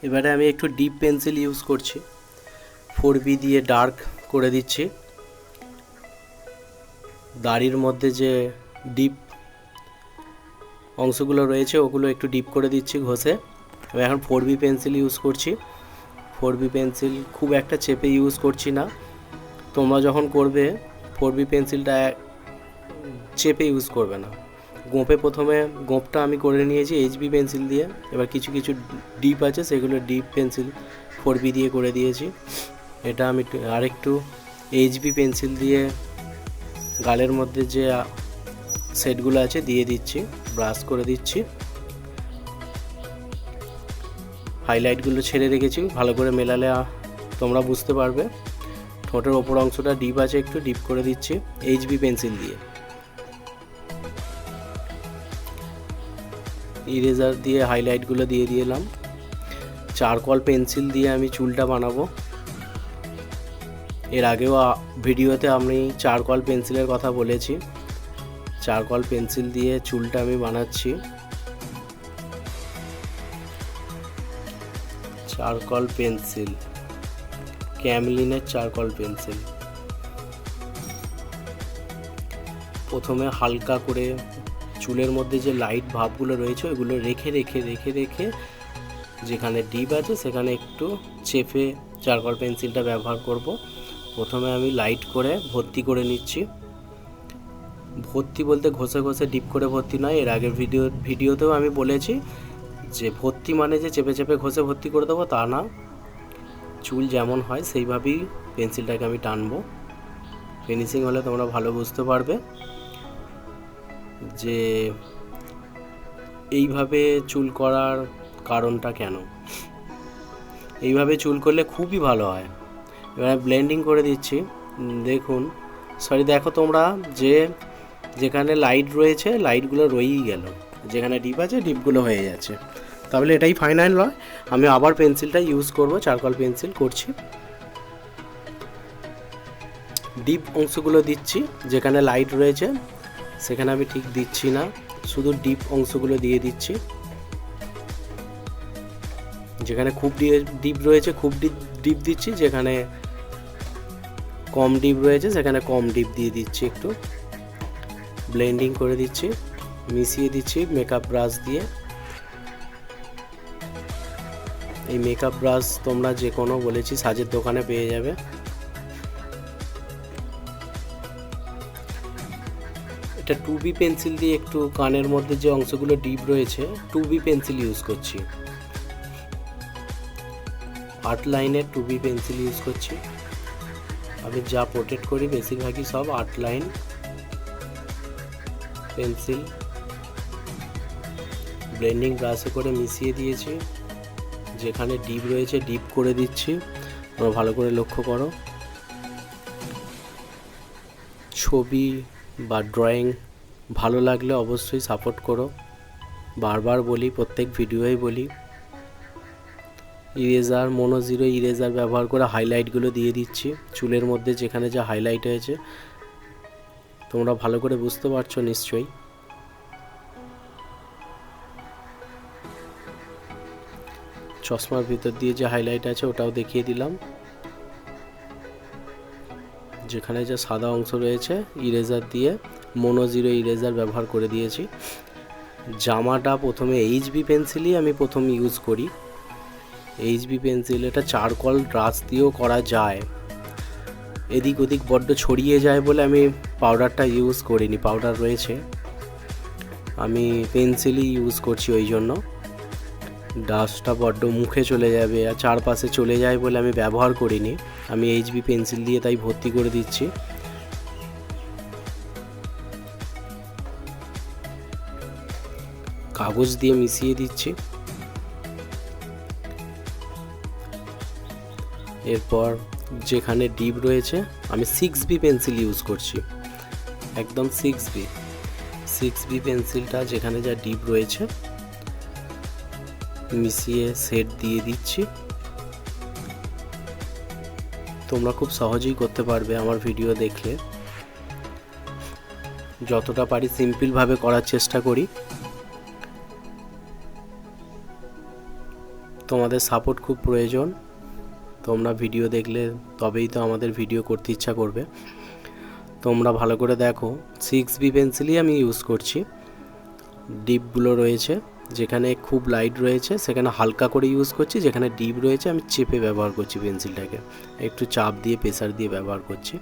এবারে আমি একটু ডিপ পেন্সিল ইউজ করছি, 4B দিয়ে ডার্ক করে দিচ্ছি। দাড়ির মধ্যে যে ডিপ অংশগুলো রয়েছে ওগুলো একটু ডিপ করে দিচ্ছি ঘষে। আমি এখন 4B পেন্সিল ইউজ করছি। 4B পেন্সিল খুব একটা চেপে ইউজ করছি না। তোমরা যখন করবে 4B পেন্সিলটা চেপে ইউজ করবে না। গোঁপে প্রথমে গোঁপটা আমি করে নিয়েছি HB পেন্সিল দিয়ে। এবার কিছু কিছু ডিপ আছে সেগুলো ডিপ পেন্সিল 4B দিয়ে করে দিয়েছি। এটা আমি আরেকটু HB পেন্সিল দিয়ে গালের মধ্যে যে সেটগুলো আছে দিয়ে দিচ্ছি, ব্রাশ করে দিচ্ছি। হাইলাইটগুলো ছেড়ে রেখেছি, ভালো করে মেলালে তোমরা বুঝতে পারবে। ঠোঁটের ওপর অংশটা ডিপ আছে, একটু ডিপ করে দিচ্ছি HB পেন্সিল দিয়ে। ইরেজার দিয়ে হাইলাইটগুলো দিয়ে দিলাম। চারকোল পেন্সিল দিয়ে আমি চুলটা বানাবো। এর আগেও ভিডিওতে আমি চারকোল পেন্সিলের কথা বলেছি। চারকোল পেন্সিল দিয়ে চুলটা আমি বানাচ্ছি। চারকোল পেন্সিল, ক্যামলিনের চারকোল পেন্সিল। প্রথমে হালকা করে চুলের মধ্যে যে লাইট ভাবগুলো রয়েছে ওইগুলো রেখে রেখে রেখে রেখে যেখানে ডিপ আছে সেখানে একটু চেপে চারকোল পেন্সিলটা ব্যবহার করব। প্রথমে আমি লাইট করে ভর্তি করে নিচ্ছি। ভর্তি বলতে ঘষে ঘষে ডিপ করে ভর্তি নয়। এর আগের ভিডিওতেও আমি বলেছি যে ভর্তি মানে যে চেপে চেপে ঘষে ভর্তি করে দেবো তা না। চুল যেমন হয় সেইভাবেই পেন্সিলটাকে আমি টানবো। ফিনিশিং হলে তোমরা ভালো বুঝতে পারবে যে এইভাবে চুল করার কারণটা কেন। এইভাবে চুল করলে খুবই ভালো হয়। এবার ব্লেন্ডিং করে দিচ্ছি। দেখো তোমরা যে যেখানে লাইট রয়েছে লাইটগুলো রয়েই গেল, যেখানে ডিপ আছে ডিপগুলো হয়ে যাচ্ছে। তাহলে এটাই ফাইনাল নয়, আমি আবার পেন্সিলটা ইউজ করব, চারকোল পেন্সিল করছি। ডিপ অংশগুলো দিচ্ছি, যেখানে লাইট রয়েছে সেখানে আমি ঠিক দিচ্ছি না, শুধু ডিপ অংশগুলো দিয়ে দিচ্ছি। যেখানে খুব ডিপ রয়েছে খুব ডিপ দিচ্ছি, যেখানে কম ডিপ রয়েছে সেখানে কম ডিপ দিয়ে দিচ্ছি। একটু ব্লেন্ডিং করে দিচ্ছি, মিশিয়ে দিচ্ছি মেকআপ ব্রাশ দিয়ে। এই মেকআপ ব্রাশ তোমরা যে কোনো বলেছি সাজের দোকানে পেয়ে যাবে। এটা 2B পেন্সিল দিয়ে একটু কানের মধ্যে যে অংশগুলো ডিপ রয়েছে 2B পেন্সিল ইউজ করছি। আর্ট লাইনের 2B পেন্সিল ইউজ করছি। আমি যা প্রোটেক্ট করি বেশিরভাগই সব আর্ট লাইন পেন্সিল। ব্লেন্ডিং ব্রাশে করে মিশিয়ে দিয়েছি, যেখানে ডিপ রয়েছে ডিপ করে দিচ্ছি। তোমরা ভালো করে লক্ষ্য করো। ছবি বা ড্রয়িং ভালো লাগলে অবশ্যই সাপোর্ট করো। বারবার বলি, প্রত্যেক ভিডিওই বলি, ইরেজার মনো-জিরো ইরেজার ব্যবহার করে হাইলাইটগুলো দিয়ে দিচ্ছি চুলের মধ্যে, যেখানে যা হাইলাইট হয়েছে। তোমরা ভালো করে বুঝতে পারছো নিশ্চয়ই। চশমার ভিতর দিয়ে যে হাইলাইট আছে ওটাও দেখিয়ে দিলাম। যেখানে যা সাদা অংশ রয়েছে ইরেজার দিয়ে মনো-জিরো ইরেজার ব্যবহার করে দিয়েছি। জামাটা প্রথমে HB পেন্সিলই আমি প্রথম ইউজ করি। HB পেন্সিল, এটা চারকোল ব্রাশ দিয়েও করা যায়। এদিক ওদিক বড্ড ছড়িয়ে যায় বলে আমি পাউডারটা ইউজ করিনি। পাউডার রয়েছে, আমি পেন্সিলই ইউজ করছি। ওই জন্য ডাস্টটা বড্ড মুখে চলে যাবে আর চারপাশে চলে যায় বলে আমি ব্যবহার করিনি। আমি HB পেন্সিল দিয়ে তাই ভর্তি করে দিচ্ছি। কাগজ দিয়ে মিশিয়ে দিচ্ছি। এরপর যেখানে ডিপ রয়েছে আমি 6B পেন্সিল ইউজ করছি, একদম 6B পেন্সিলটা যেখানে যা ডিপ রয়েছে মিশিয়ে সেট দিয়ে দিচ্ছি। তোমরা খুব সহজেই করতে পারবে আমার ভিডিও দেখলে। যতটা পারি সিম্পলভাবে করার চেষ্টা করি। তোমাদের সাপোর্ট খুব প্রয়োজন। তোমরা ভিডিও দেখলে তবেই তো আমাদের ভিডিও করতে ইচ্ছা করবে। তোমরা ভালো করে দেখো, 6B পেন্সিলই আমি ইউজ করছি। ডিপগুলো রয়েছে, যেখানে খুব লাইট রয়েছে সেখানে হালকা করে ইউজ করছি, যেখানে ডিপ রয়েছে আমি চেপে ব্যবহার করছি পেন্সিলটাকে, একটু চাপ দিয়ে প্রেসার দিয়ে ব্যবহার করছি।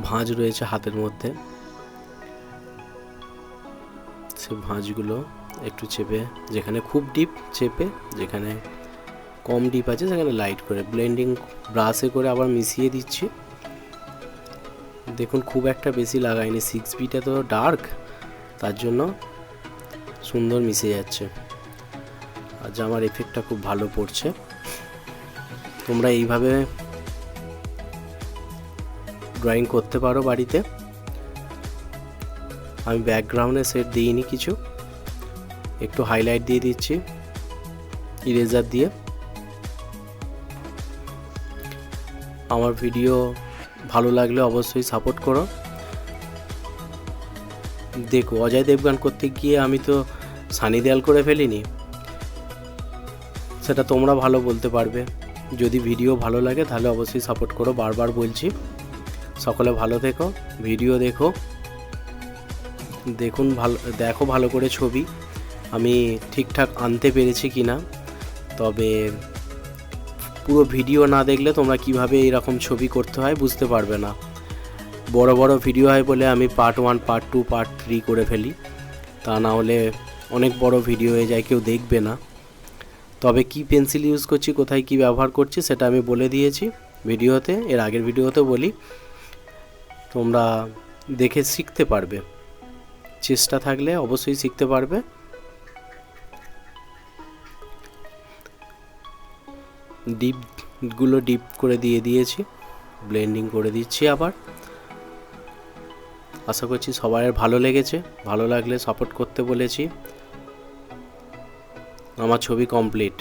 ভাঁজ রয়েছে হাতের মধ্যে, সে ভাঁজগুলো একটু চেপে, যেখানে খুব ডিপ চেপে, যেখানে কম ডিপ আছে সেখানে লাইট করে ব্লেন্ডিং ব্রাশে করে আবার মিশিয়ে দিচ্ছি। দেখুন খুব একটা বেশি লাগাইনি, 6Bটা তো ডার্ক, তার জন্য সুন্দর মিশে যাচ্ছে আর জামার এফেক্টটা খুব ভালো পড়ছে। তোমরা এইভাবে ড্রয়িং করতে পারো বাড়িতে। আমি ব্যাকগ্রাউন্ডে সেট দিইনি কিছু, একটু হাইলাইট দিয়ে দিচ্ছি ইরেজার দিয়ে। আমার ভিডিও ভালো লাগলে অবশ্যই সাপোর্ট করো। দেখো, অজয় দেবগান করতে গিয়ে আমি তো সানি দেয়াল করে ফেলিনি, সেটা তোমরা ভালো বলতে পারবে। যদি ভিডিও ভালো লাগে তাহলে অবশ্যই সাপোর্ট করো, বারবার বলছি। সকলে ভালো থেকো, ভিডিও দেখো, দেখুন দেখো ভালো করে ছবি আমি ঠিকঠাক আনতে পেরেছি কিনা। তবে পুরো ভিডিও না দেখলে তোমরা কিভাবে এরকম ছবি করতে হয় বুঝতে পারবে না। বড় বড় ভিডিও হয় বলে আমি পার্ট 1, পার্ট 2, পার্ট 3 করে ফেলি, তা না হলে অনেক বড় ভিডিও হয়ে যায়, কেউ দেখবে না। তবে কি পেন্সিল ইউজ করছি, কোথায় কি ব্যবহার করছি সেটা আমি বলে দিয়েছি ভিডিওতে, এর আগের ভিডিওতে বলি। তোমরা দেখে শিখতে পারবে, চেষ্টা থাকলে অবশ্যই শিখতে পারবে। ডিপগুলো ডিপ করে দিয়ে দিয়েছি, ব্লেন্ডিং করে দিচ্ছি আবার। আশা করছি সবার ভালো লেগেছে, ভালো লাগলে সাপোর্ট করতে বলেছি। আমার ছবি কমপ্লিট।